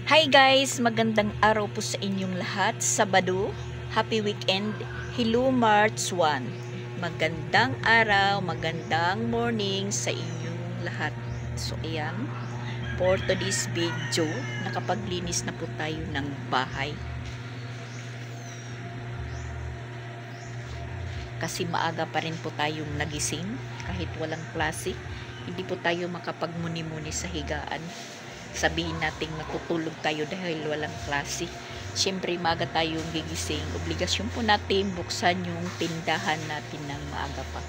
Hi guys! Magandang araw po sa inyong lahat. Sabado, happy weekend. Hello March 1. Magandang araw, magandang morning sa inyong lahat. So ayan, for today's video, nakapaglinis na po tayo ng bahay. Kasi maaga pa rin po tayong nagising, kahit walang klase. Hindi po tayo makapagmuni-muni sa higaan. Sabihin nating matutulog tayo dahil walang klase. Siyempre, maaga tayong gigising. Obligasyon po natin buksan yung tindahan natin ng maaga pa.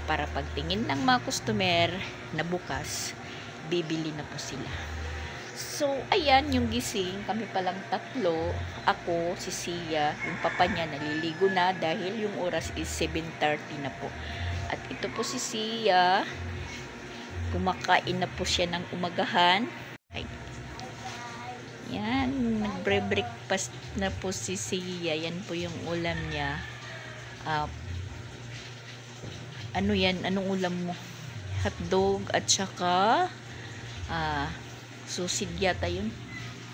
Para pagtingin ng mga customer na bukas, bibili na po sila. So, ayan yung gising. Kami palang tatlo. Ako, si Sia, yung papa niya naliligo na dahil yung oras is 7:30 na po. At ito po si Sia. Kumakain na po siya ng umagahan. Ay. Yan, nagbre-breakfast na po si Sia. Yan po yung ulam niya. Ano yan? Anong ulam mo? Hotdog at saka susid yata yun.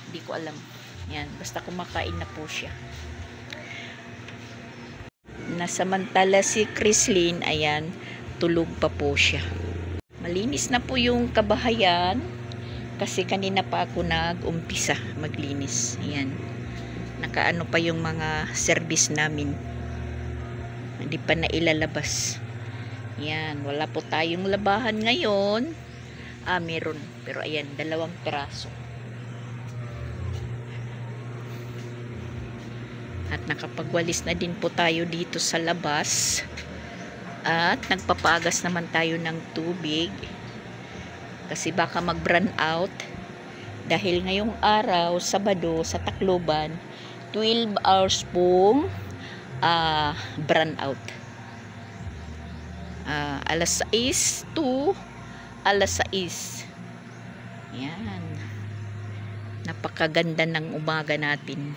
Hindi ko alam. Yan, basta kumakain na po siya. Nasamantala si Chrislyn, ayan, tulog pa po siya. Malinis na po yung kabahayan. Kasi kanina pa ako nag-umpisa maglinis. Ayan. Nakaano pa yung mga service namin. Hindi pa na ilalabas. Ayan. Wala po tayong labahan ngayon. Meron. Pero ayan, 2 piraso. At nakapagwalis na din po tayo dito sa labas. At nagpapagas naman tayo ng tubig. Kasi baka mag-burn out. Dahil ngayong araw, Sabado, sa Tacloban, 12 hours pong burn out. Alas 6 to alas 6. Yan. Napakaganda ng umaga natin.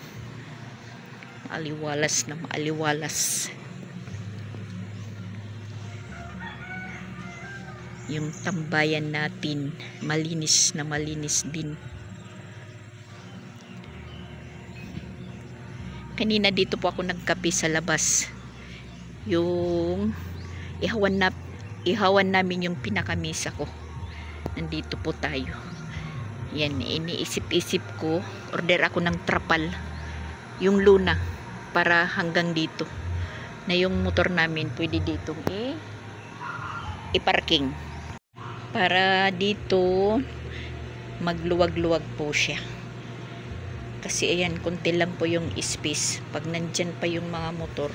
Maaliwalas na maaliwalas. Yung tambayan natin malinis na malinis din. Kanina dito po ako nagkape sa labas. Yung ihawan namin yung pinakamisa ko. Nandito po tayo. Yan, iniisip-isip ko, order ako ng trapal, yung luna, para hanggang dito na yung motor namin pwede ditong i-parking. Para dito magluwag-luwag po siya. Kasi ayan, konti lang po yung space. Pag nandyan pa yung mga motor,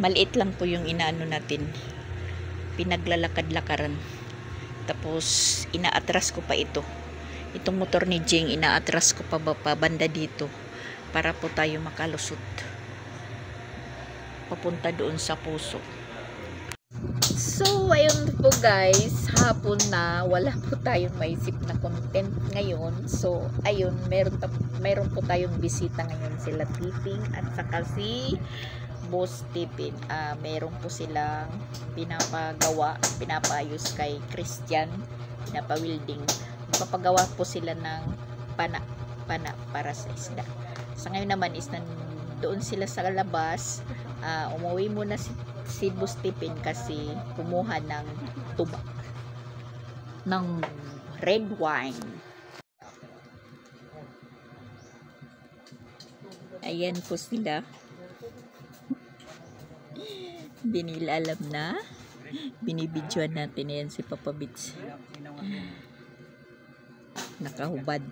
maliit lang po yung inaano natin. Pinaglalakad-lakaran. Tapos inaatras ko pa ito. Itong motor ni Jing, inaatras ko pa banda dito para po tayo makalusot papunta doon sa puso. So, ayun po guys, hapon na, wala po tayong maisip na content ngayon. So, ayun, meron po tayong bisita ngayon, sila Tipping at saka si Boss Tipping. Meron po silang pinapaayos kay Christian, pinapa-welding. Papagawa po sila ng pana para sa isda. Sa ngayon naman is doon sila sa labas. Umuwi muna si Boss Tipping kasi kumuha ng tuba ng red wine. Ayan po sila. Hindi nila alam na binibidyoan natin. Ayan si Papa Bits, nakahubad.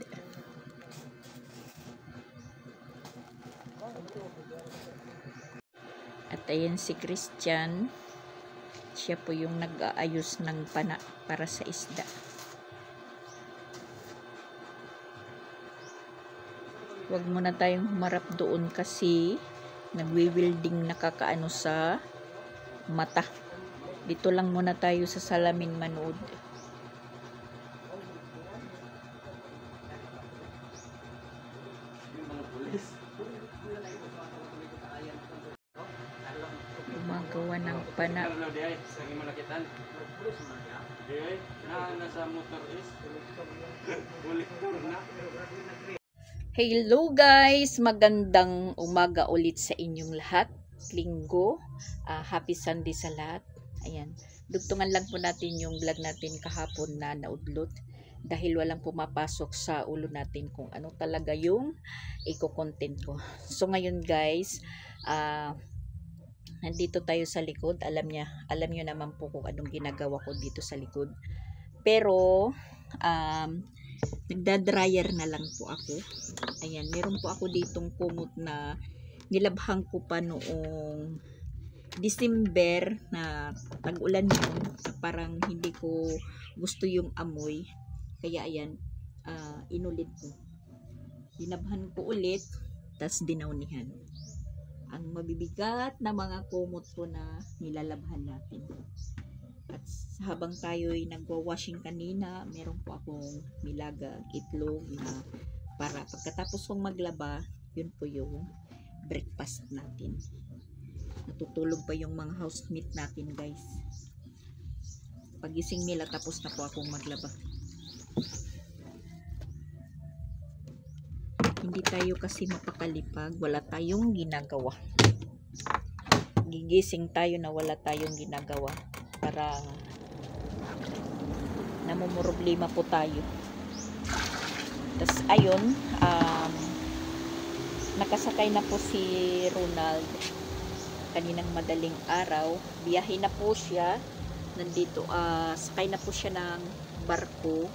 At ayan si Christian, siya po yung nag-aayos ng pana para sa isda. Huwag muna tayong humarap doon kasi nagwi-welding nakakaano sa mata. Dito lang muna tayo sa salamin manood. Gumagawa ng pana. Nasa motor is Hello guys! Magandang umaga ulit sa inyong lahat. Linggo. Happy Sunday sa lahat. Ayan. Dugtungan lang po natin yung vlog natin kahapon na naudlot. Dahil walang pumapasok sa ulo natin kung ano talaga yung i-content ko. So ngayon guys, nandito tayo sa likod. Alam nyo naman po kung anong ginagawa ko dito sa likod. Pero, nagda-dryer na lang po ako. Ayan, meron po ako ditong kumot na nilabhang ko pa noong December na tag-ulan yun. Parang hindi ko gusto yung amoy. Kaya ayan, inulit ko. Dinabhan ko ulit, tas dinaunihan. Ang mabibigat na mga kumot po na nilalabhan natin. At habang tayo'y nagwa-washing kanina, meron po akong nilagang itlog na para pagkatapos kong maglaba, yun po yung breakfast natin. Natutulog pa yung mga housemate natin guys. Pagising nila tapos na po akong maglaba. Hindi tayo kasi mapakalipag, wala tayong ginagawa. Gigising tayo na wala tayong ginagawa. Parang namumroblema po tayo. Tapos ayun, nakasakay na po si Ronald kaninang madaling araw. Biyahe na po siya. Nandito, sakay na po siya ng barko.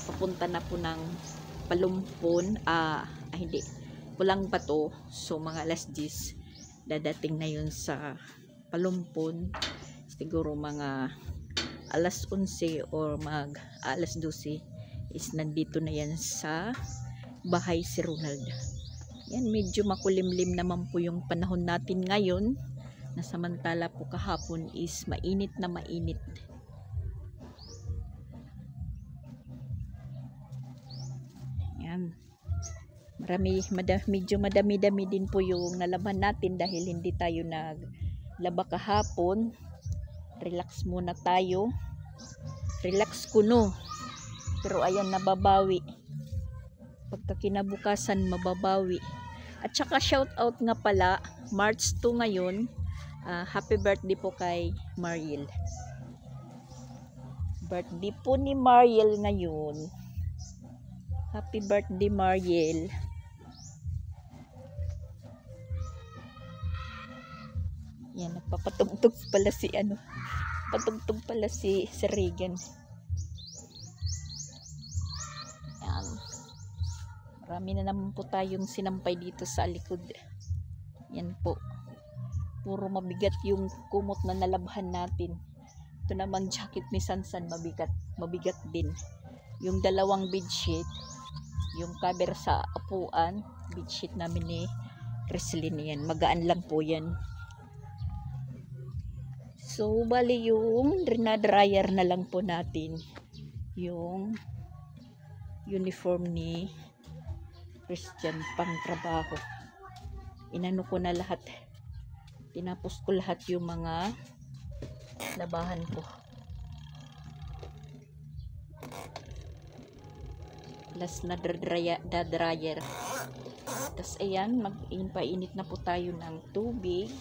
Papunta na po ng Palumpon. Hindi. Pulang Bato. So mga alas 10 dadating na yun sa Palumpon. Siguro mga alas 11 or alas 12 is nandito na yan sa bahay si Ronald. Yan, medyo makulimlim naman po yung panahon natin ngayon, na samantala po kahapon is mainit na mainit. Yan. Medyo madami-dami din po yung nalaban natin dahil hindi tayo naglaba kahapon. Relax muna tayo. Relax kuno. Pero ayan, nababawi. Pagka kinabukasan, mababawi. At saka shout out nga pala, March 2 ngayon. Happy birthday po kay Mariel. Birthday po ni Mariel ngayon. Happy birthday, Mariel. Yan, nagpapatugtog pala si patugtog pala si Regan. Yan. Marami na naman po tayong sinampay dito sa likod. Yan po. Puro mabigat yung kumot na nalabhan natin. Ito namang jacket ni Sansan, mabigat din. Yung dalawang bedsheet, yung cover sa apuan, bedsheet namin ni Creslin, yan. Magaan lang po yan. So, bali yung dryer na lang po natin yung uniform ni Christian pang trabaho. Inano ko na lahat. Tinapos ko lahat yung mga labahan ko. Last na dryer. Tapos ayan, mag-impainit na po tayo ng tubig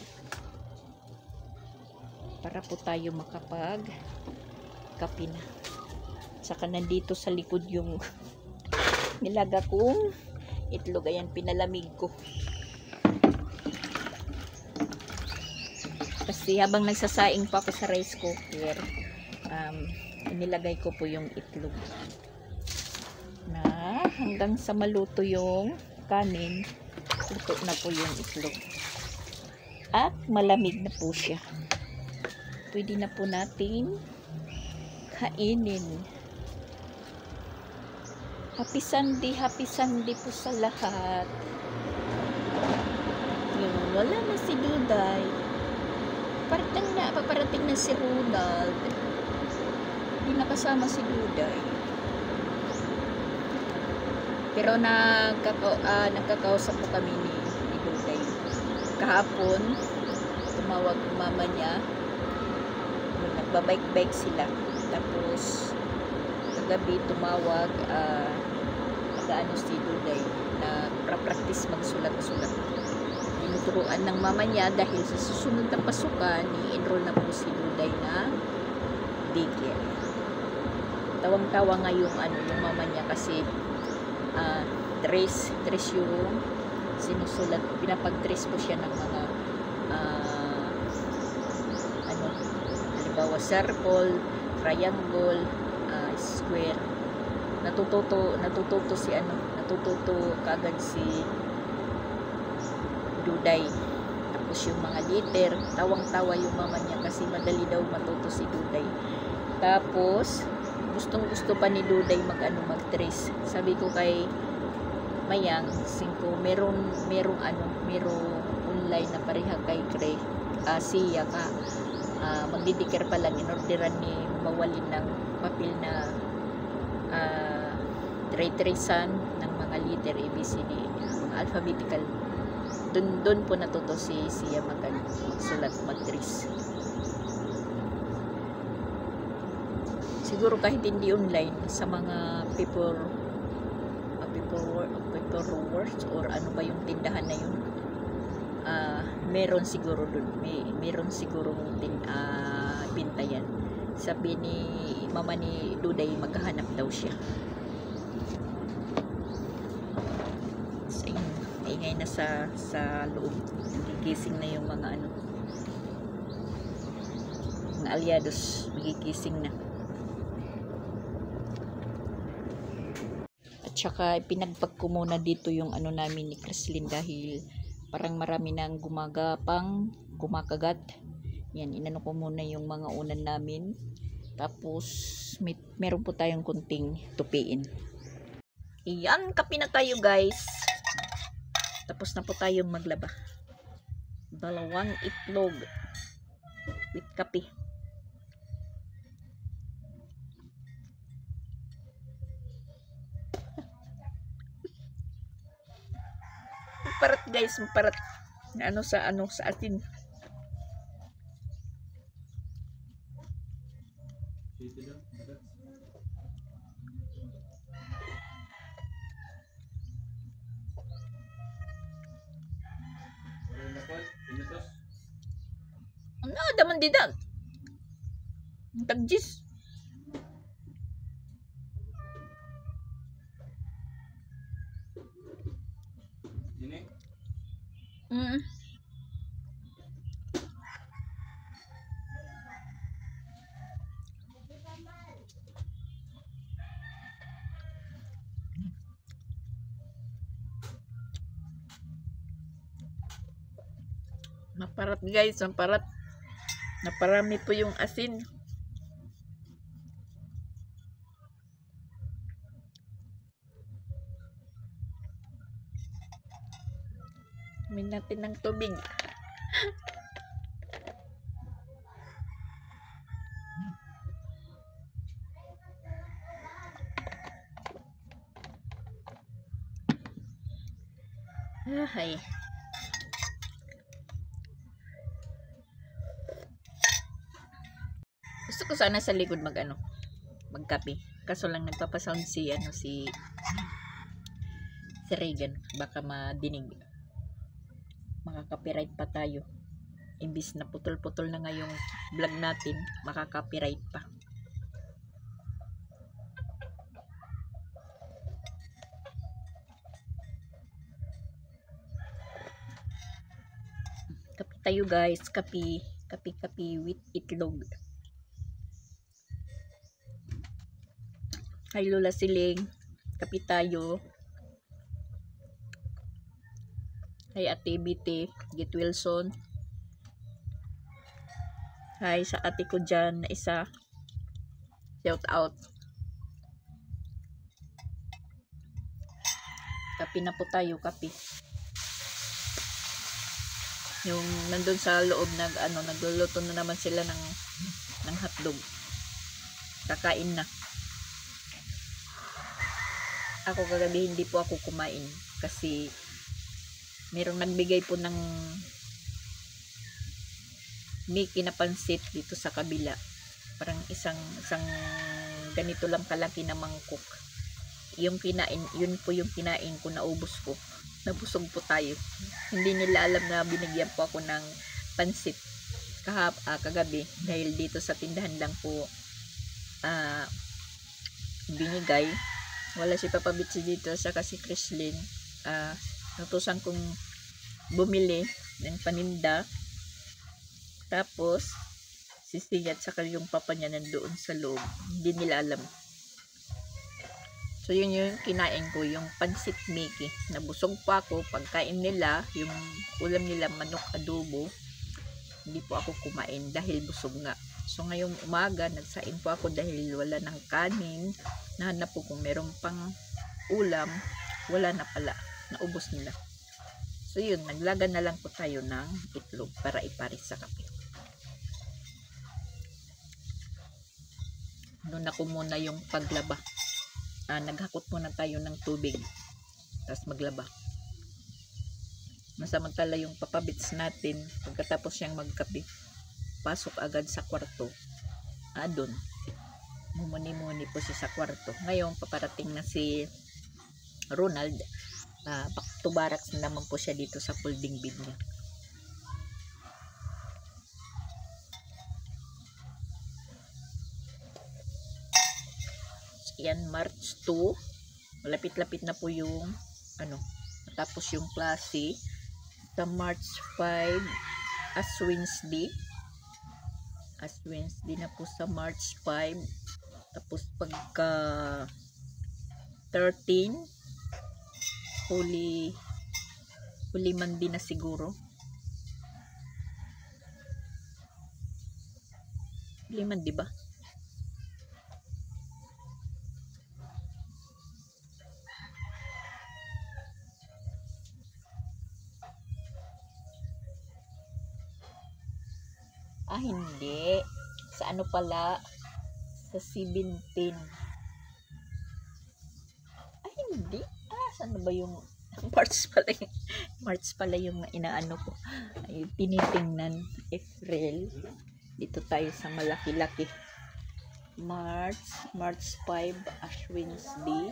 para po tayo makapag kape na. Saka nandito sa likod yung nilaga kong itlog. Ayan, pinalamig ko. Kasi habang nagsasaing pa ako sa rice cooker, inilagay ko po yung itlog. Na hanggang sa maluto yung kanin, luto na po yung itlog. At malamig na po siya. Pwede na po natin kainin. Happy Sunday po sa lahat. Yung wala na si Duday. Paparating na si Ronald. Hindi nakasama si Duday. Pero nagkakausap po kami ni Duday. Kahapon, tumawag yung mama niya. Nagbabike-bike sila. Tapos kagabi tumawag si Duday na nagpa-practice magsulat-sulat. Tinuturuan ng mama niya dahil sa susunod na pasukan, i-enroll na po si Duday na daycare. Tawang-tawa nga yung mama niya kasi tres yung sinusulat, pinapag-trace po siya ng mga halimbawa circle, triangle, square. Natututo kaagad si Duday. Tapos yung mga liter, tawang-tawa yung mama niya kasi madali daw matuto si Duday. Tapos gustong-gusto pa ni Duday mag-trace. Sabi ko kay Mayang, merong online na pareha kay siya ka. Magdidikir pa lang, inorderan ni mawalin ng papel na tracean ng mga liter ABCD, mga alphabetical. Doon po natuto siya magsulat, mag-trace. Siguro kahit hindi online, sa mga paperworks or ano ba yung tindahan na yun, meron siguro dun, meron siguro binta yan. Sabi ni mama ni Duday, maghahanap daw siya. So, ingay na sa loob, gigising na yung mga mga alyados, magigising na. Tsaka pinagpag ko muna dito yung namin ni Creslin dahil parang marami nang kumakagat. Yan, inano ko muna yung mga unan namin. Tapos meron po tayong kunting tupiin. Iyan, kape na tayo guys. Tapos na po tayong maglaba. 2 itlog with kape. Parat guys, parat sa atin. Daman dida. Tagjis. Maparat guys, maparat. Naparami po yung asin. Min natin ng tubig. Ay. Gusto ko sana sa likod magkape. Kaso lang nagpapasound si Regan, baka madinig. Makaka-copyright pa tayo. Imbis na putol-putol na nga yung vlog natin, makaka-copyright pa. Kape tayo guys, kape with itlog. Hi Lola Siling, kape tayo. Hi Ate BT, Git Wilson. Hi sa ate ko dyan na isa. Shout out. Kape na po tayo, kape. Yung nandun sa loob nagluluto na naman sila ng hotdog. Kakain na. Ako kagabi hindi po ako kumain kasi merong nagbigay po ng Mickey na pansit dito sa kabila. Parang isang ganito lang kalaki na mangkok. yung kinain, yun po yung kinain ko, naubos ko. Nabusog po tayo. Hindi nila alam na binigyan po ako ng pansit kagabi dahil dito sa tindahan lang po binigay. Wala si Papa Bitsi dito saka si Chrislyn. Natusan kong bumili ng paninda. Tapos si Sigat saka yung papa niya nandoon sa loob. Hindi nila alam. So yun yung kinain ko, yung pansit Mickey. Nabusog pa ako. Pagkain nila, yung ulam nila manok adobo, hindi po ako kumain dahil busog nga. So ngayong umaga, nagsain po ako dahil wala ng kanin. Nahanap po kung meron pang ulam, wala na pala. Naubos nila. So yun, naglaga na lang po tayo ng itlog para ipares sa kape. Doon ako muna yung paglaba. Naghakot muna tayo ng tubig. Tapos maglaba. Masamantala yung papabits natin, pagkatapos siyang magkape, pasok agad sa kwarto. Doon. Mumuni-muni po siya sa kwarto. Ngayon, paparating na si Ronald. Back to barracks na naman po siya dito sa folding bed niya. Yan, March 2. Malapit-lapit na po yung tapos yung klase. Sa March 5 as Wednesday. As Wednesday na po sa March 5. Tapos pagka 13 Holy Monday na siguro. Holy Monday ba? Hindi. Sa ano pala? Sa 17. Hindi. Saan ba yung March pala yung, March pala yung inaano ko. Ay, tinitingnan. April. Dito tayo sa malaki-laki. March 5 as Wednesday.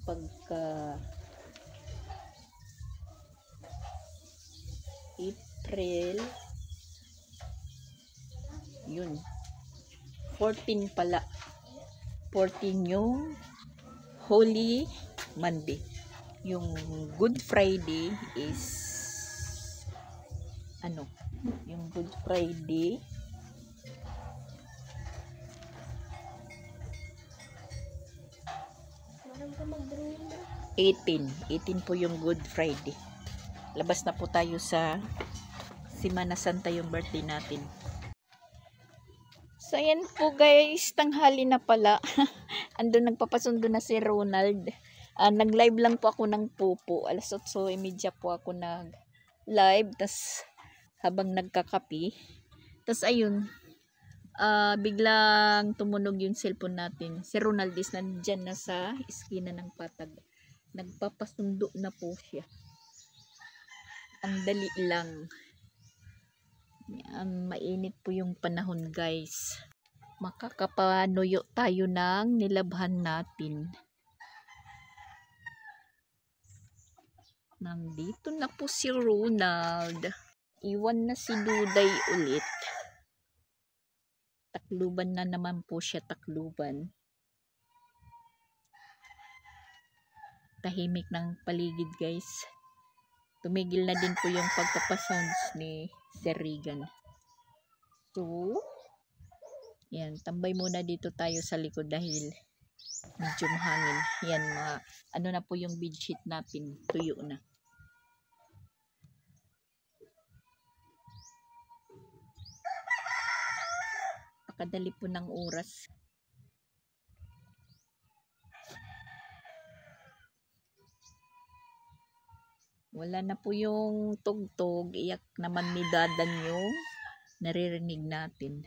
Pagka April yun 14 pala, 14 yung Holy Monday. Yung Good Friday is yung Good Friday 18 po yung Good Friday. Labas na po tayo sa Semana Santa, yung birthday natin. So yan po guys, tanghali na pala. Andun nagpapasundo na si Ronald. Nag-live lang po ako ng pupo. Alas 8:30 po ako nag-live. Tas habang nagkakapi. Tas ayun, biglang tumunog yung cellphone natin. Si Ronald is nandyan na sa iskina ng patag. Nagpapasundo na po siya. Ang dali lang. Mainit po yung panahon guys. Makakapanuyo tayo ng nilabhan natin. Nandito na po si Ronald. Iwan na si Duday ulit. Takluban na naman po siya, takluban. Tahimik ng paligid guys. Tumigil na din po yung pagpapasounds ni Sir Regan. So, yan, tambay muna dito tayo sa likod dahil medyo mahangin. Yan, na po yung bedsheet natin, tuyo na. Pakadali po ng oras. Wala na po yung tugtog, iyak naman ni Dadan yung naririnig natin.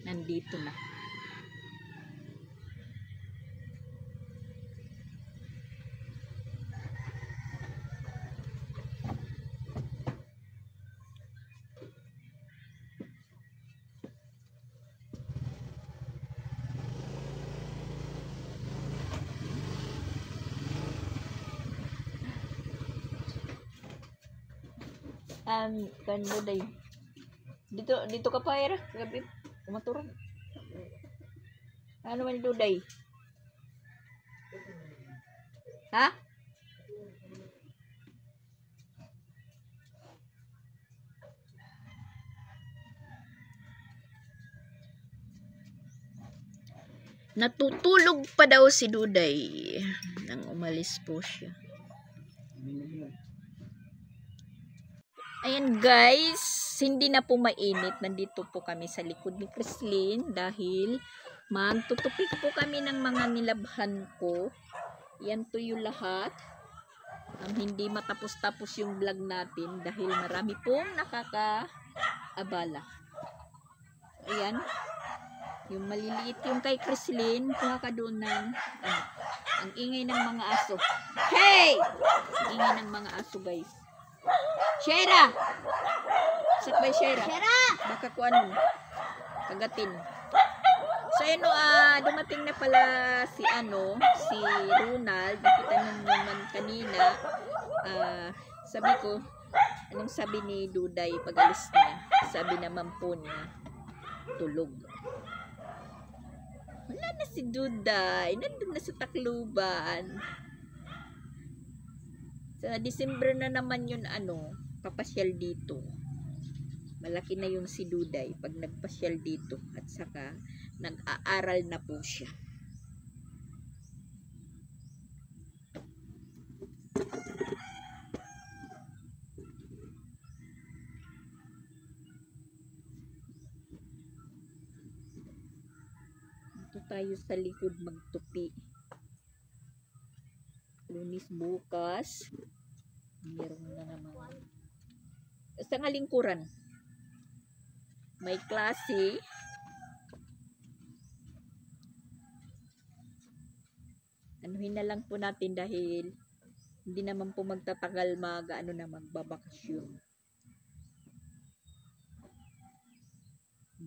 Nandito na. Kando day. Dito ka pa, Era. Gabi. Kumaturog. Ano man ito day? Ha? Natutulog pa daw si Duday nang umalis po siya. Ayan guys, hindi na po mainit. Nandito po kami sa likod ni Chrislyn dahil magtutupik po kami ng mga nilabhan ko. Yan tuyo lahat. Hindi matapos-tapos yung vlog natin dahil marami pong nakakaabala. Ayan. Yung maliliit yung kay Chrislyn, kuha ka doon ng ang ingay ng mga aso. Hey! Ang ingay ng mga aso guys. Shera! Sakbay Shera. Shera! Baka ko ano, kagatin. So ano, dumating na pala si Ronald. Nakita nyo naman kanina. Sabi ko, anong sabi ni Duday pag alis niya? Sabi naman po niya, tulog. Wala na si Duday. Nandun na sa Tacloban. Sa December na naman yun, papasyal dito. Malaki na yung si Duday pag nagpasyal dito. At saka, nag-aaral na po siya. Ito tayo sa likod magtupi. Lunis bukas. Meron na naman. Sa ngalingkuran. May klase. Anuhin na lang po natin dahil hindi naman po magtatagal magbabakasyon.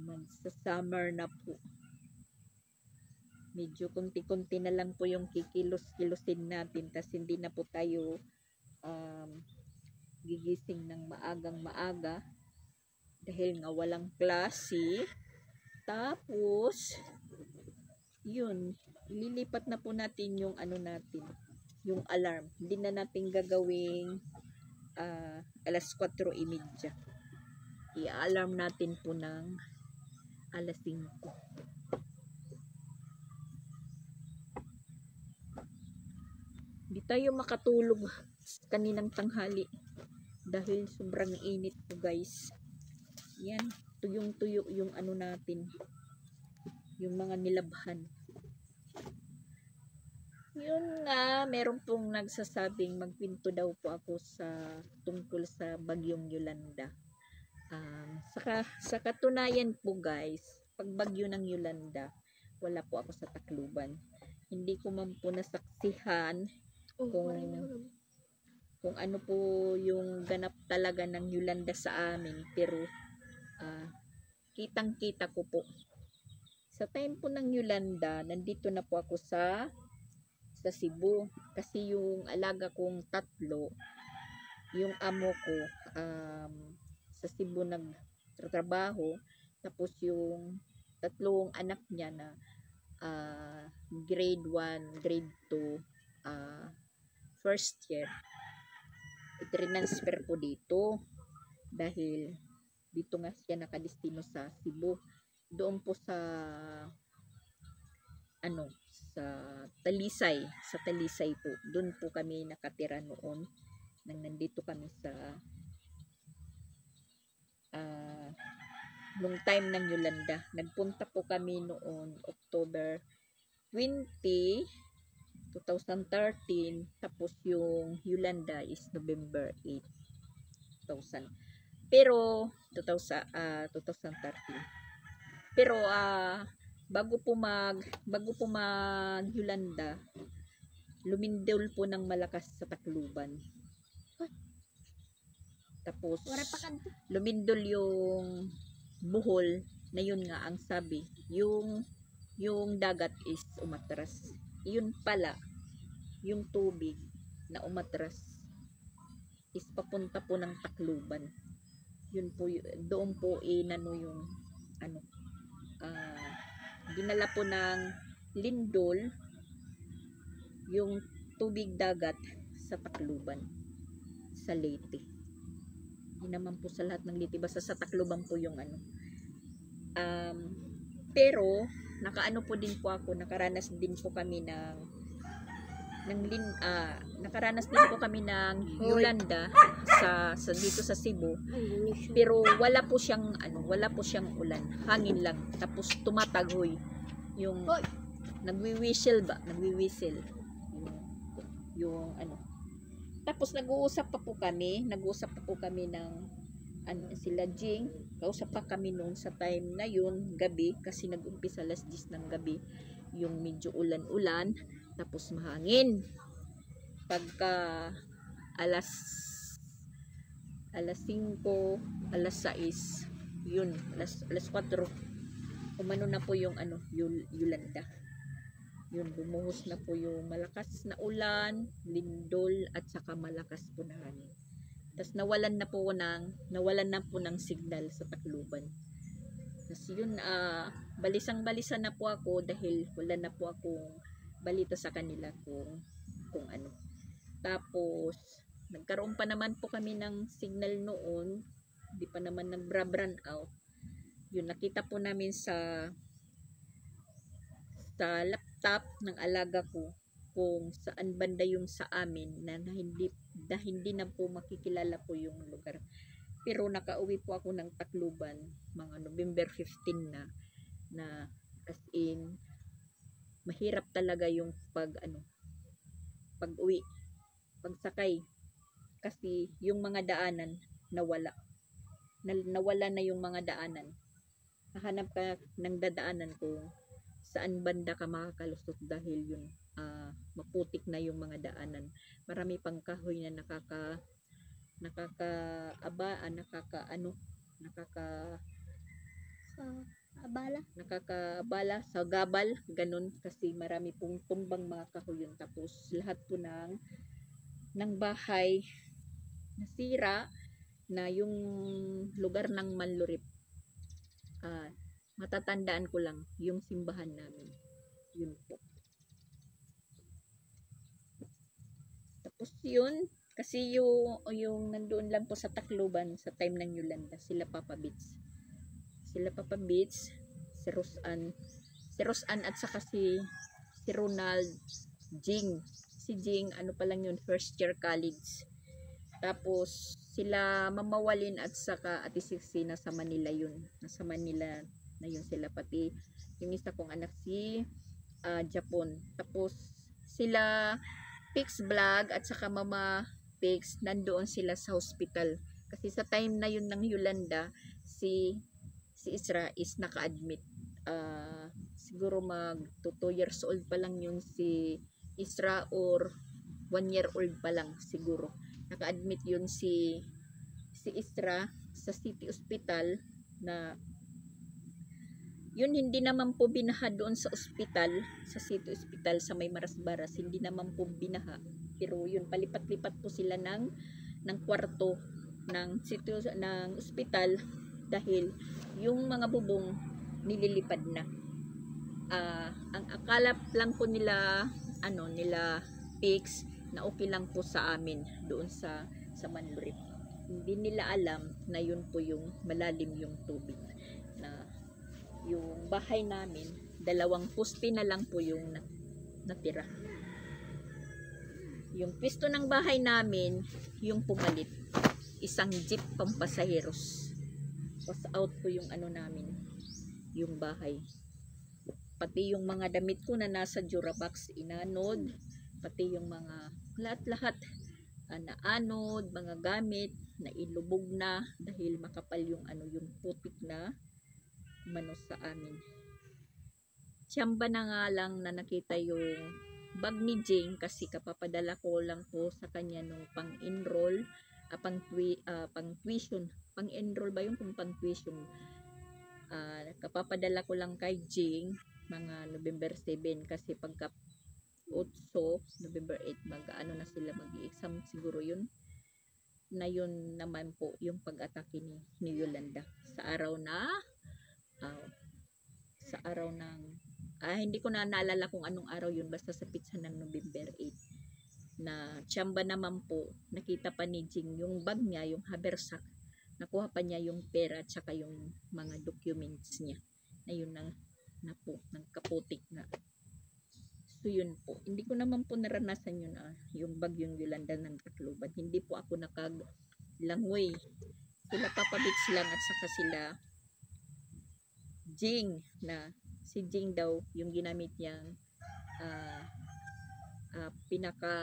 Magsa-summer na po. Medyo kunti-kunti na lang po yung kikilos-kilosin natin tas hindi na po tayo gigising ng maagang maaga dahil nga walang klase. Tapos yun, ililipat na po natin yung yung alarm. Hindi na natin gagawing alas 4:30. I-alarm natin po ng alas 5. Hindi tayo makatulog kaninang tanghali dahil sobrang init po guys. Yan, tuyong-tuyo yung natin, yung mga nilabhan. Yun nga, meron pong nagsasabing magpinto daw po ako tungkol sa bagyong Yolanda. Sa katunayan po guys, pag bagyo ng Yolanda, wala po ako sa Tacloban. Hindi ko man po nasaksihan kung ano po yung ganap talaga ng Yolanda sa amin, pero kitang-kita ko po. Sa time po ng Yolanda, nandito na po ako sa Cebu kasi yung alaga kong 3, yung amo ko sa Cebu nagtatrabaho, tapos yung 3 anak niya na grade 1, grade 2, first year, i-transfer po dito dahil dito nga siya nakadestino sa Cebu. Doon po sa Talisay po. Doon po kami nakatira noon nang nandito kami sa nung time ng Yolanda. Nagpunta po kami noon October 20, 2013, tapos yung Yolanda is November 8, 2000. Pero 2013. Pero bago po mag Yolanda, lumindol po ng malakas sa Tacloban. Tapos lumindol yung Bohol, na yun nga ang sabi, yung dagat is umatras. Yun pala, yung tubig na umatras is papunta po ng Tacloban. yun po, doon po inano yung ano, dinala po ng lindol yung tubig dagat sa Tacloban, sa Leyte. Hindi naman po sa lahat ng Leyte, basta sa Tacloban po yung ano. Pero nakaano po din po ako, nakaranas din po kami nakaranas din po kami ng Yolanda sa dito sa Cebu. Pero wala po siyang ulan, hangin lang. Tapos tumatagoy yung nagwi-whistle yung ano. Tapos nag-uusap pa po kami ng sila Jing, kausap pa kami noon sa time na yun, gabi, kasi nag-umpisa alas 10 ng gabi, yung medyo ulan-ulan, tapos mahangin. Pagka alas 5, alas 6, yun, alas 4, umano na po yung Yolanda. Yun, bumuhos na po yung malakas na ulan, lindol, at saka malakas po na hangin. Tapos nawalan na po ng signal sa Tacloban. Tapos yun, balisang-balisa na po ako dahil wala na po akong balita sa kanila kung ano. Tapos nagkaroon pa naman po kami ng signal noon, hindi pa naman nag-run out. Yun, nakita po namin sa laptop ng alaga ko kung saan banda yung sa amin na hindi na po makikilala po yung lugar. Pero nakauwi po ako ng Tacloban mga November 15 na as in mahirap talaga yung pag-uwi, pagsakay, kasi yung mga daanan nawala na yung mga daanan. Hahanap ka ng dadaanan kung saan banda ka makakalusot dahil yun maputik na yung mga daanan. Marami pang kahoy na nakakaabala sa gabal, ganun, kasi marami pong tumbang mga kahoy yun. Tapos lahat po ng bahay nasira na. Yung lugar ng Manlurip, matatandaan ko lang yung simbahan namin, yun po. Tapos yun, kasi yung nandoon lang po sa Tacloban sa time ng Yolanda, sila Papa Beats, si Rosan at saka si Ronald, si Jing, ano pa lang yun, first year college. Tapos sila Mama Walin at saka Ate Sixi nasa Manila na yun sila, pati yung isa kong anak si Japon. Tapos sila Pix Vlog at saka Mama Pix nandoon sila sa hospital, kasi sa time na yun ng Yolanda si Isra is naka-admit. Siguro mag 2 years old pa lang yun si Isra, or 1 year old pa lang siguro. Naka-admit yun si Isra sa City Hospital, na yun hindi naman po binaha doon sa ospital, sa City Hospital sa may Marasbaras, hindi naman po binaha. Pero yun, palipat-lipat po sila ng kwarto ng ospital dahil yung mga bubong nililipad na. Ang akala lang po nila Pix, na okay lang po sa amin doon sa Manlurip. Hindi nila alam na yun po yung malalim yung tubig, na yung bahay namin 2 poste na lang po yung natira. Yung pwesto ng bahay namin, yung pumalit, isang jeep pampasaheros. Was out po yung namin, yung bahay. Pati yung mga damit ko na nasa Durabox inanod, pati yung mga lahat naanod, mga gamit na ilubog na dahil makapal yung yung putik na manos sa amin. Tsamba na nga lang na nakita yung bag ni Jing, kasi kapapadala ko lang po sa kanya nung pang-enroll, pang-tuition, pang-enroll ba yung pang-tuition. Kapapadala ko lang kay Jing mga November 7, kasi pagka 8, November 8 na sila mag-i-exam siguro yun. na yun naman po yung pag-atake ni Yolanda sa araw na sa araw ng hindi ko na naalala kung anong araw yun, basta sa pizza ng November 8 na tsamba naman po, nakita pa ni Jing yung bag niya, yung haversack, nakuha pa niya yung pera at saka yung mga documents niya na yun na po, nagkaputik na. So yun po, hindi ko naman po naranasan yun yung bagyong Yolanda ng Tacloban. Hindi po ako nakaglangoy. Sila Papa Beach lang at saka sila Jing, na si Jing daw yung ginamit niyang pinaka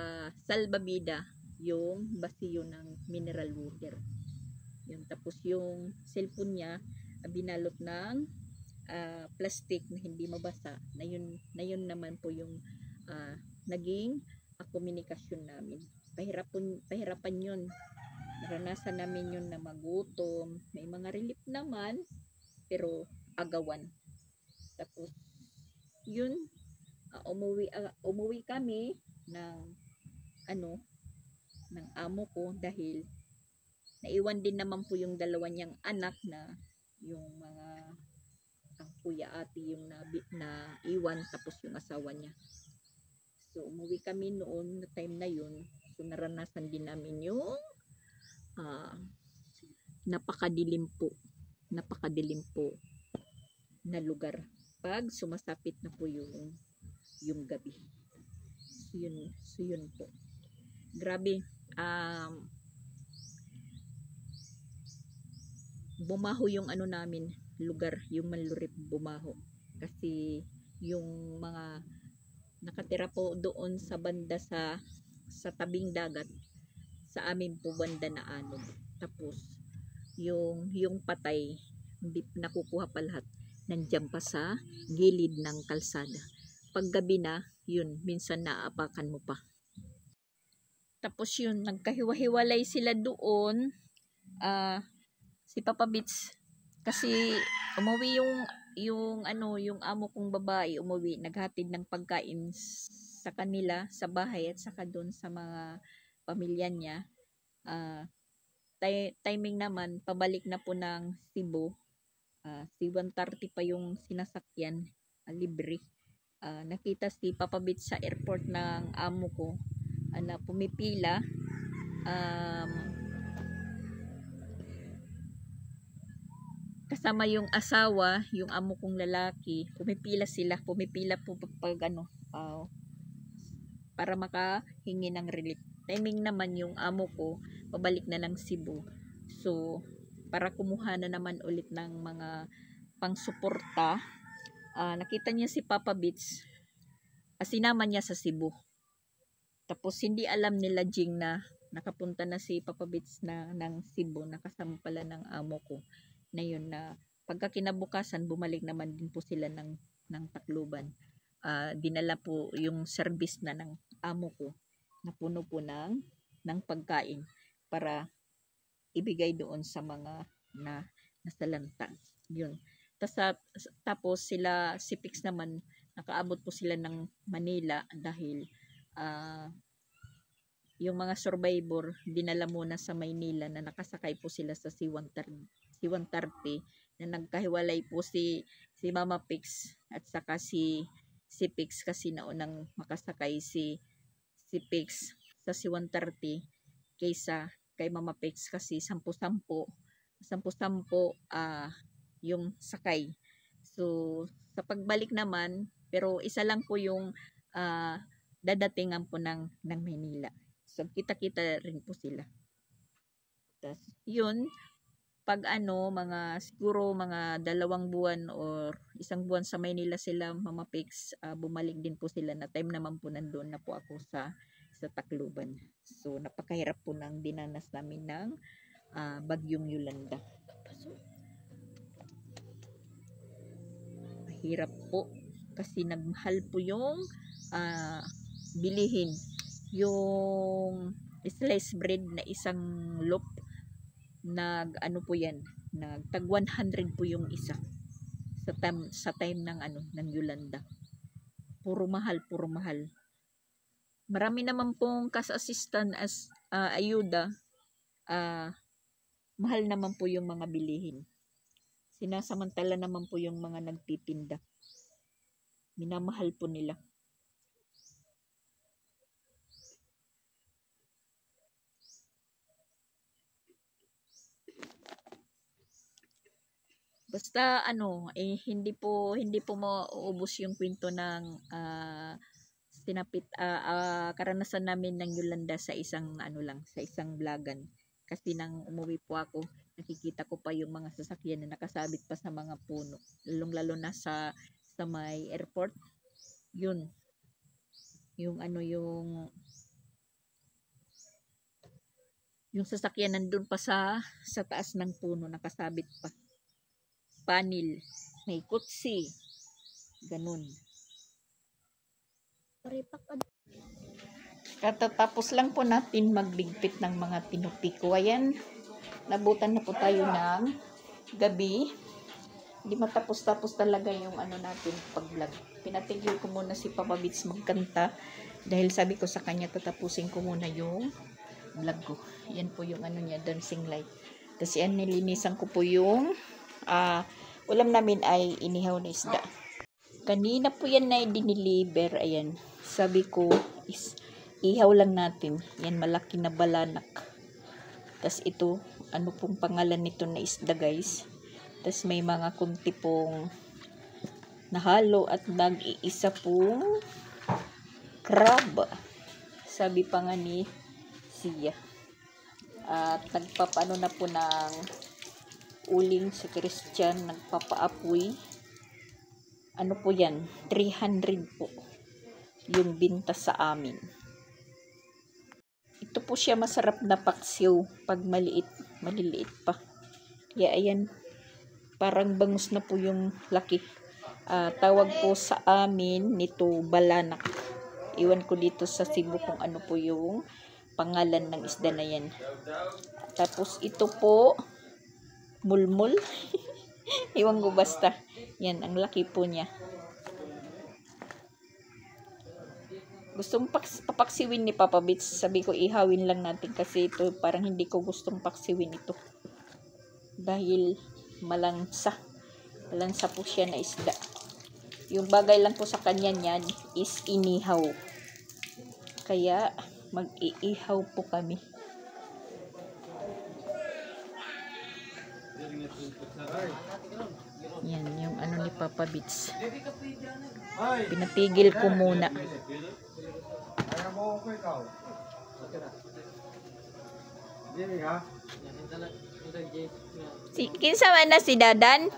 salbabida yung basiyo ng mineral water. Yun, tapos yung cellphone niya binalot ng plastic na hindi mabasa, na yun naman po yung naging komunikasyon namin. Pahirapan yun, naranasan namin yun na magutom, may mga relief naman pero agawan. Tapos yun, umuwi kami ng ng amo ko dahil naiwan din naman po yung dalawa niyang anak, na yung mga ang kuya ate yung na iwan, tapos yung asawa niya. So umuwi kami noon na time na yun. So naranasan din namin yung napakadilim po na lugar pag sumasapit na po yung gabi. So yun po, grabe. Bumaho yung namin lugar, yung Manlurip, bumaho kasi yung mga nakatira po doon sa banda sa tabing dagat, sa amin po banda na anod. Tapos yung patay hindi nakukuha pa lahat, nandiyan pa sa gilid ng kalsada. Pag gabi na yun, minsan naaapakan mo pa. Tapos yun, nagkahiwa-hiwalay sila doon. Si Papa Beach kasi umuwi yung amo kong babae, umuwi, naghatid ng pagkain sa kanila sa bahay at saka doon sa mga pamilya niya. Timing naman pabalik na po ng Cebu. Si 130 pa yung sinasakyan, libre. Nakita si Papa Beach sa airport ng amo ko na pumipila. Kasama yung asawa, yung amo kong lalaki, pumipila po pag para makahingi ng relief. Timing naman yung amo ko pabalik na ng Cebu, so para kumuha na naman ulit ng mga pangsuporta. Nakita niya si Papa Beach, sinama niya sa Cebu. Tapos hindi alam nila Jing na nakapunta na si Papa Beach ng Cebu, nakasama pala ng amo ko na yun, na pagkakinabukasan bumalik naman din po sila ng Tacloban. Dinala po yung service na ng amo ko na puno po ng pagkain para ibigay doon sa mga nasalanta. Yun. Tapos sila si Pix naman, nakaabot po sila ng Manila dahil yung mga survivor dinala muna sa Maynila, na nakasakay po sila sa C-130 na nagkahiwalay po si Mama Pix at saka si Pix, kasi naunang makasakay si Pix sa C-130 kaysa kay Mama Pix, kasi 10-10 yung sakay. So sa pagbalik naman, pero isa lang po yung dadatingan po ng Maynila. So kita-kita rin po sila. Tas yun, pag siguro mga 2 buwan or 1 buwan sa Maynila sila, Mama Pix, bumalik din po sila, na time naman po nandoon na po ako sa Tacloban. So napakahirap po ng dinanas namin ng bagyong Yolanda. So, mahirap po kasi nagmahal po yung bilihin. Yung sliced bread na isang loaf, po yan, tag 100 po yung isa sa time ng Yolanda. Puro mahal. Marami naman pong kas-assistant ayuda mahal naman po yung mga bilihin. Sinasamantala naman po yung mga nagtitinda. Minamahal po nila. Basta hindi po mauubos yung kwento ng karanasan namin ng Yolanda sa isang sa isang vlogan. Kasi nang umuwi po ako, nakikita ko pa yung mga sasakyan na nakasabit pa sa mga puno. Lalong-lalo na sa may airport. Yun. Yung sasakyan nandun pa sa taas ng puno, nakasabit pa. Panel, may kutsi, ganun. Katatapos lang po natin magligpit ng mga pinupiko. Ayan, nabutan na po tayo ng gabi. Hindi matapos-tapos talaga yung natin pag-vlog. Pinatigil ko muna si Papa Bits magkanta dahil sabi ko sa kanya tatapusin ko muna yung vlog ko. Yan po yung niya, dancing light. Kasi nilinisan ko po yung ulam namin ay inihaw na isda. Kanina po yan na diniliver. Ayan. Sabi ko, ihaw lang natin. Yan, malaki na balanak. Tapos ito, pong pangalan nito na isda, guys. Tapos may mga kunti pong nahalo at nag-iisa pong crab. Sabi pa nga ni Sia. At nagpapano na po ng uling si Christian, nagpapaapoy. Ano po yan? 300 po yung binta sa amin. Ito po siya masarap na paksiw pag maliliit pa. Kaya ayan, parang bangus na po yung laki. Tawag po sa amin nito balanak. Iwan ko dito sa Cebu kung ano po yung pangalan ng isda na yan. Tapos ito po mulmul. Iwan ko basta. Yan, ang laki po niya. Gustong papaksiwin ni Papa Bits. Sabi ko, ihawin lang natin kasi ito parang hindi ko gustong paksiwin ito. Dahil malansa. Malansa po siya na isda. Yung bagay lang po sa kanya niyan is inihaw. Kaya mag-iihaw po kami. Yan, yung ni Papa Bits. Pinatigil ko muna. Kinsa man na si Dadan?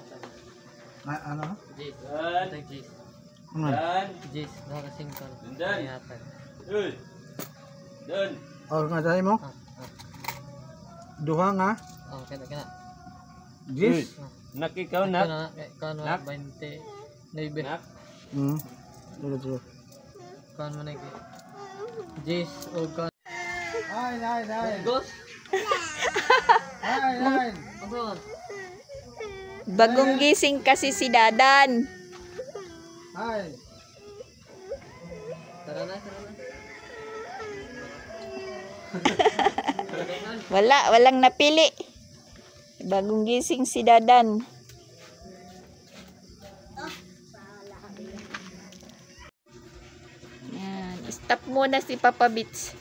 Ano? Oh, nga dali mo? Duha nga? Oh, kena. Jis? Nak ikaw nak. Kan Nak? 20 neighbor. Nak. Tulo. Kan mana ke? Jis o kan. Ay. Gos. Ay. Abon. Bagong gising kasi si Dadan. Ay. Tara na. Walang napili. Bagong gising si Dadan. Yan, stop muna si Papa Bits.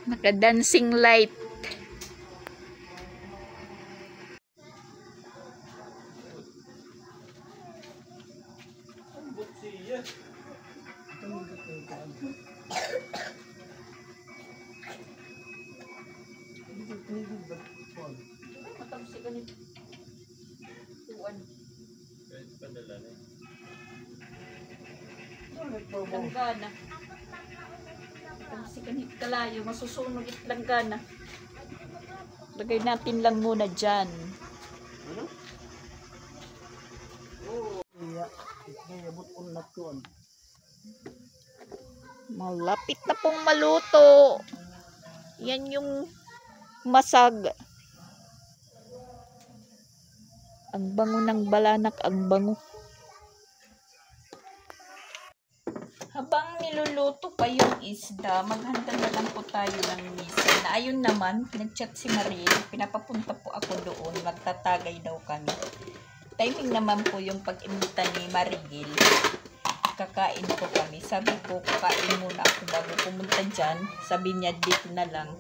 Naka-dancing light. Langgana. Kasi kanit kalayo, masusunog it langgana. Lagay natin lang muna dyan. Malapit na pong maluto. Yan yung masag. Ang bango ng balanak, ang bango. niluluto pa yung isda, maghanda na lang po tayo ng misa. Na ayun naman, nag-chat si Marie, pinapapunta po ako doon, magtatagay daw kami. Timing naman po yung pag-imbita ni Marigil. Kakain po kami. Sabi ko, kakain muna ako bago pumunta dyan. Sabi niya, dito na lang.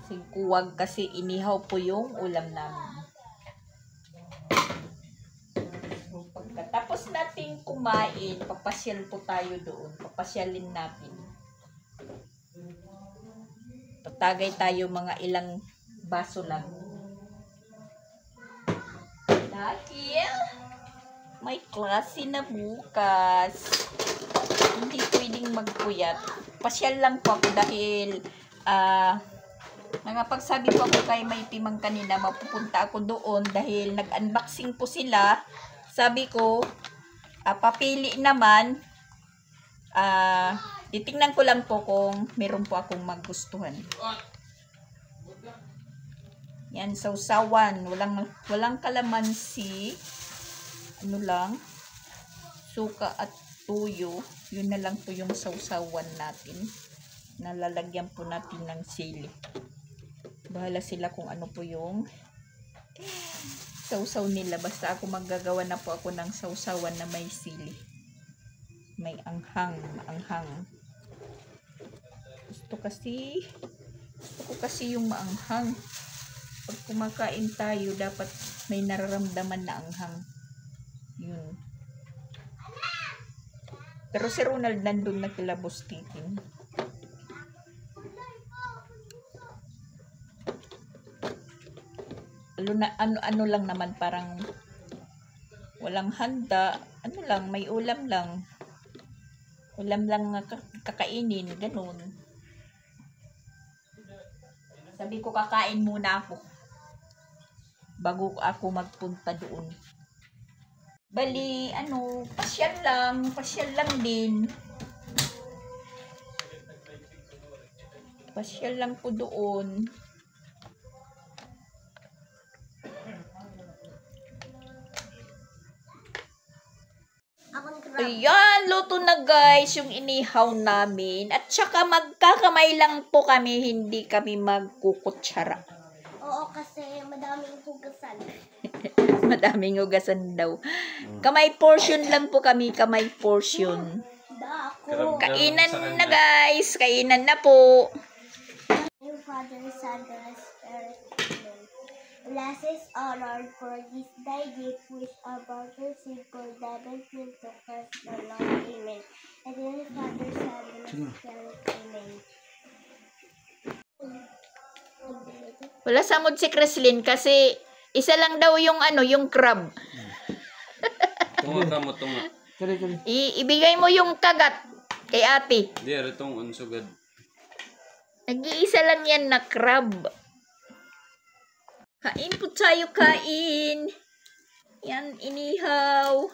Singkuwag kasi inihaw po yung ulam namin. So, pagkatapos natin kumain, papasyal po tayo doon. Papasyalin natin. Patagay tayo mga ilang baso lang. Dahil may klase na bukas. Hindi pwedeng magpuyat. Pasyal lang po ako dahil nakapagsabi po ako kay may timang kanina, mapupunta ako doon dahil nag-unboxing po sila. Sabi ko, papili naman. Titingnan ko lang po kung meron po akong magustuhan. Yan, sausawan. Walang kalamansi. Ano lang, suka at tuyo. Yun na lang po yung sausawan natin. Nalalagyan po natin ng sili. Bahala sila kung ano po yung sausaw nila. Basta ako maggagawa na po ako ng sausawan na may sili. May anghang. Gusto ko kasi yung maanghang. Pag kumakain tayo, dapat may nararamdaman na anghang. Yun. Pero si Ronald nandun na kilabos titin. Ano lang naman, parang walang handa. Ano lang, may ulam lang. Ulam lang kakainin, ganun. Sabi ko, kakain muna ako bago ako magpunta doon. Bali, pasyal lang din. Pasyal lang po doon. Ayan, luto na guys yung inihaw namin. At saka magkakamay lang po kami, hindi kami magkukutsara. Oo, kasi madaming hugasan. Madaming hugasan daw. Kamay portion lang po kami, kamay portion. Ako. Kainan na guys, kainan na po. Your Father, Son, and Spirit. Amen. Blessed honored for this thy gift, which about your simple devil to Christ the Lord. Amen. And in the Father, Son, and Spirit. Amen. Wala samod si Creslin kasi isa lang daw yung yung crab. Tunga ka mo, tunga. Kali. Ibigay mo yung kagat kay ate. Di, itong unsugad. Nag-iisa lang yan na crab. Kain po tayo, kain. Yan, inihaw.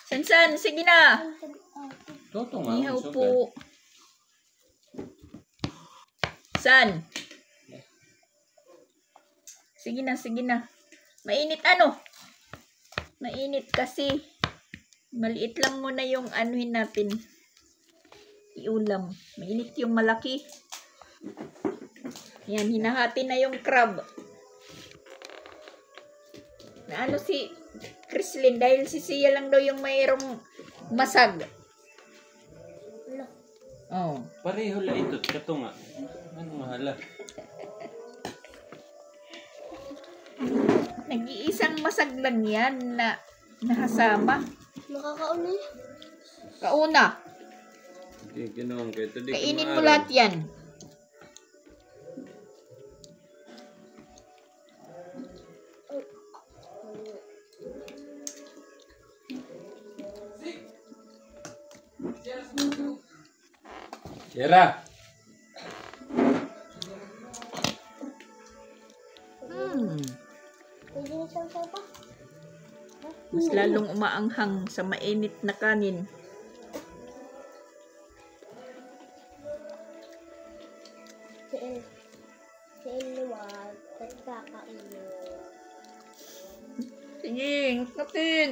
San, sige na. Tunga, Inihaw unsugad. po. San? Sige na. Mainit Mainit kasi. Maliit lang muna yung anuhin natin. Iulam. Mainit yung malaki. Yan, hinahati na yung crab. Na si Creslin dahil si Sia lang daw yung mayroong masag. Oh. Pareho la ito, katunga. Ano mahala? Nag-iisang masag lang yan na nakasama. Makakauna yun. Kauna. Hindi, ganoon kayo. Ito di Kainin mo kumaaraw. lahat yan. Sierra! Pwede na siyang sopa? Mas lalong umaanghang sa mainit na kanin. Si Eluwag, at kakainin. Sige, ngatin.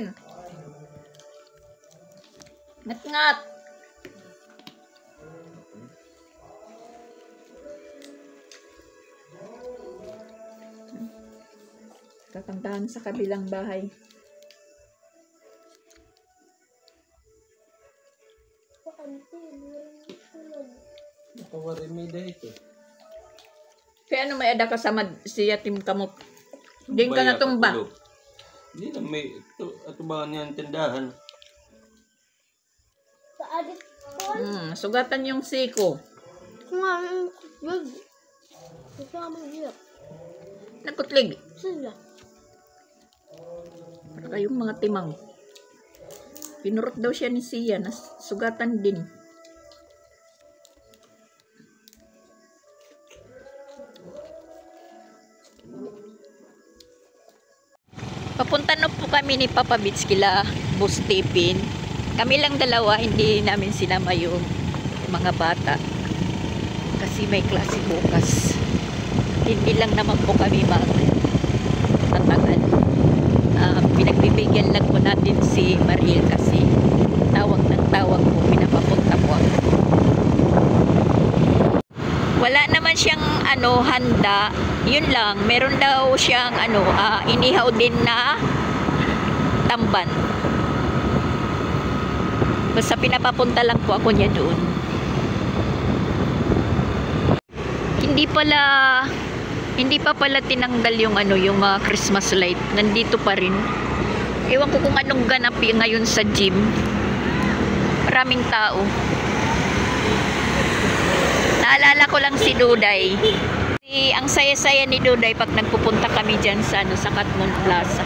Ngat-ngat. Kakantahan sa kabilang bahay. Nakawari may dahil ito. Kaya ano may ada kasama si Yatim Kamot? Hindi ka natumba. Hindi na may atubangan niya ang tindahan. Sa adik ko. Sugatan yung siko. Kumain ko. Kasama niya. Nagkutlig. Sila. Para kayong mga timang. Pinurot daw siya ni Sia na sugatan din. Papunta na po kami ni Papa Beach kila Boss Tipin. Kami lang dalawa, hindi namin sinama yung mga bata. Kasi may klase bukas. Hindi lang naman po kami matagal. Pinagbibigyan lang po natin si Mariel kasi tawag ng tawag po, pinapapunta po ako. Wala naman siyang handa. Yun lang, meron daw siyang inihaw din na tamban. Basta pinapapunta lang po ako niya doon. Hindi pa pala tinanggal yung yung mga Christmas light. Nandito pa rin. Ewan ko kung anong ganap ngayon sa gym. Maraming tao. Naalala ko lang si Duday. Ang saya-saya ni Duday pag nagpupunta kami dyan sa Katmon Plaza.